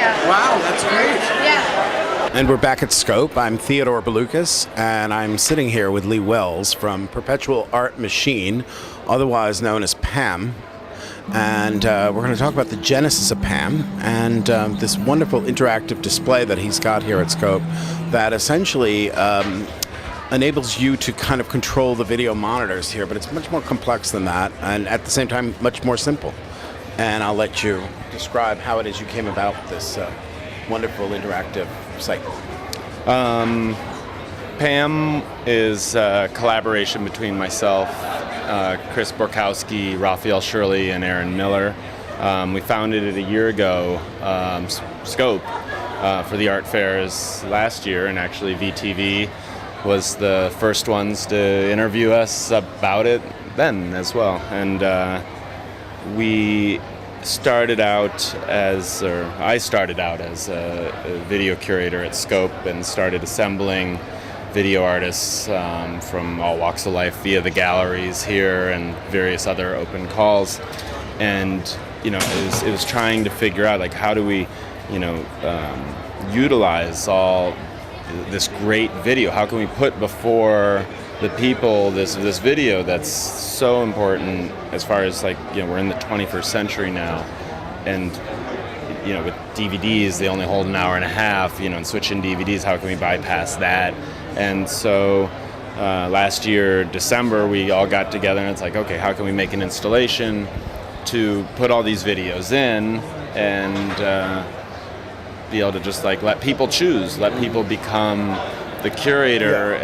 Wow, that's great. Yeah. And we're back at Scope. I'm Theodore Belucas, and I'm sitting here with Lee Wells from Perpetual Art Machine, otherwise known as PAM. And we're going to talk about the genesis of PAM and this wonderful interactive display that he's got here at Scope that essentially enables you to kind of control the video monitors here, but it's much more complex than that, and at the same time, much more simple. And I'll let you describe how it is you came about this wonderful interactive site. PAM is a collaboration between myself, Chris Borkowski, Raphael Shirley, and Aaron Miller. We founded it a year ago, Scope, for the art fairs last year, and actually VTV was the first ones to interview us about it then as well. And I started out as a video curator at Scope and started assembling video artists from all walks of life via the galleries here and various other open calls. And it was trying to figure out, like, how do we utilize all this great video? How can we put before the people this video that's so important as far as, like, we're in the 21st century now, and with DVDs they only hold an hour and a half, and switching DVDs, how can we bypass that? And so last year, December, we all got together and it's like, okay, how can we make an installation to put all these videos in and be able to just, like, let people choose, let people become the curator.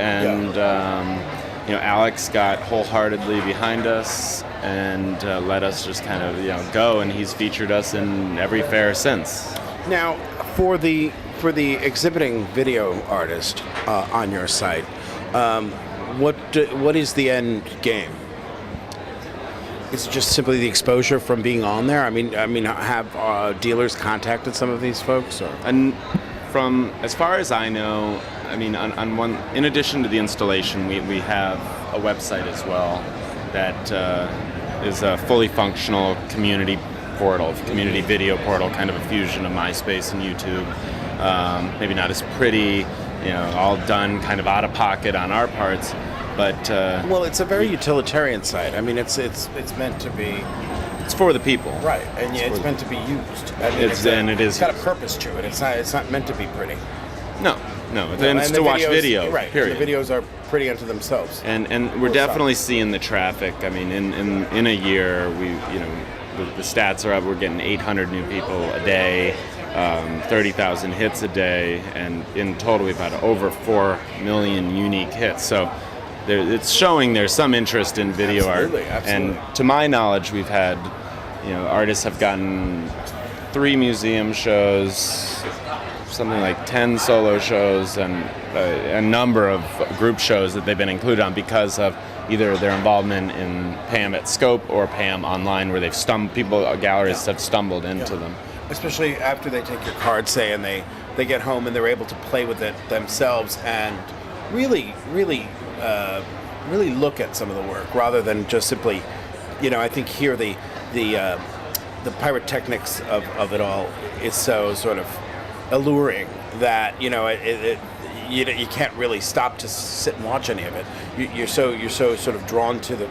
Alex got wholeheartedly behind us and let us just kind of go, and he's featured us in every fair since. Now, for the exhibiting video artist on your site, what is the end game? Is it just simply the exposure from being on there? I mean, have dealers contacted some of these folks? Or? And from as far as I know, in addition to the installation, we have a website as well that is a fully functional community portal, community video portal, kind of a fusion of MySpace and YouTube. Maybe not as pretty, all done kind of out of pocket on our parts. But well, it's a very utilitarian site. I mean, it's meant to be. It's for the people, right? And it's meant to be used. It's got a purpose to it. It's not meant to be pretty. No. It's to watch video. Right. Period. And the videos are pretty unto themselves. And we're definitely seeing the traffic. I mean, in a year, the stats are up. We're getting 800 new people a day. 30,000 hits a day, and in total we've had over 4 million unique hits. So it's showing there's some interest in video art. Absolutely. And to my knowledge, we've had, artists have gotten 3 museum shows, something like 10 solo shows, and a number of group shows that they've been included on because of either their involvement in PAM at Scope or PAM online, where galleries have stumbled into them. Especially after they take your card, say, and they get home and they're able to play with it themselves and really look at some of the work rather than just simply, I think here the pyrotechnics of it all is so sort of alluring that you can't really stop to sit and watch any of it. You're so sort of drawn to the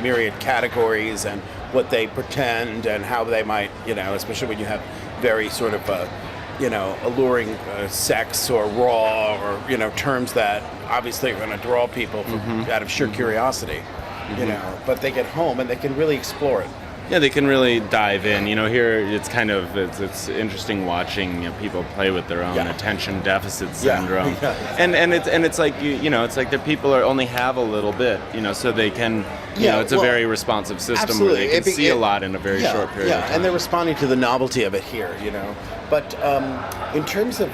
myriad categories and what they pretend and how they might, especially when you have very sort of alluring sex or raw or terms that obviously are going to draw people out of sheer curiosity. But they get home and they can really explore it. Yeah, they can really dive in. Here it's kind of it's interesting watching people play with their own attention deficit syndrome, and it's like it's like the people only have a little bit, so they can it's a very responsive system absolutely. where they can see a lot in a very short period of time. And they're responding to the novelty of it here, But in terms of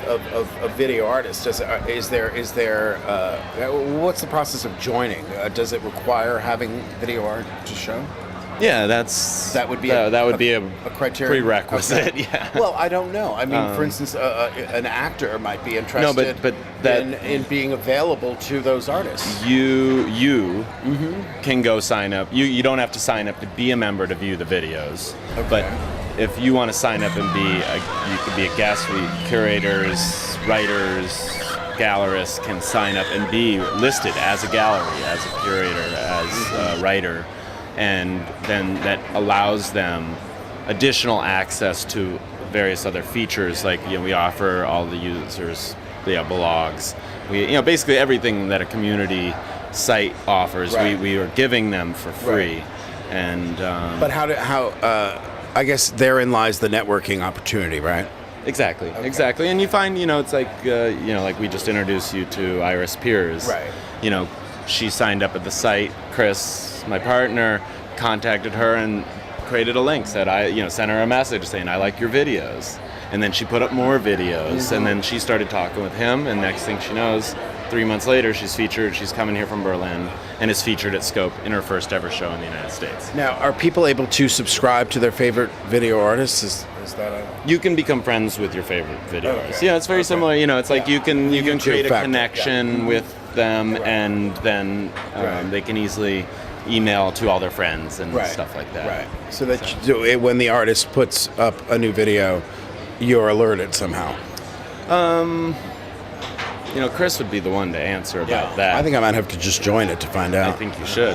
video artists, is there what's the process of joining? Does it require having video art to show? Yeah, that would be a criteria, prerequisite. Okay. Yeah. Well, I don't know. I mean, for instance, an actor might be interested in being available to those artists. You can go sign up. You don't have to sign up to be a member to view the videos, okay. but if you want to sign up and you could be a guest. Curators, writers, gallerists can sign up and be listed as a gallery, as a curator, as a writer, and then that allows them additional access to various other features. Like, we offer all the users blogs. We basically everything that a community site offers. Right. We are giving them for free. Right. And but I guess therein lies the networking opportunity, right? Exactly. Okay. Exactly. And you find, it's like, like we just introduced you to Iris Piers. Right. She signed up at the site. Chris, my partner, contacted her and created a link. Said sent her a message saying, I like your videos. And then she put up more videos, and then she started talking with him. And next thing she knows, 3 months later, she's featured. She's coming here from Berlin and is featured at Scope in her first ever show in the United States. Now, are people able to subscribe to their favorite video artists? Is that a... You can become friends with your favorite video Okay. artists. Yeah, it's very similar. It's like you can create a factor. connection with them, and then they can easily email to all their friends and stuff like that. Right. So that when the artist puts up a new video, you're alerted somehow. Chris would be the one to answer about that. I think I might have to just join it to find out. I think you should.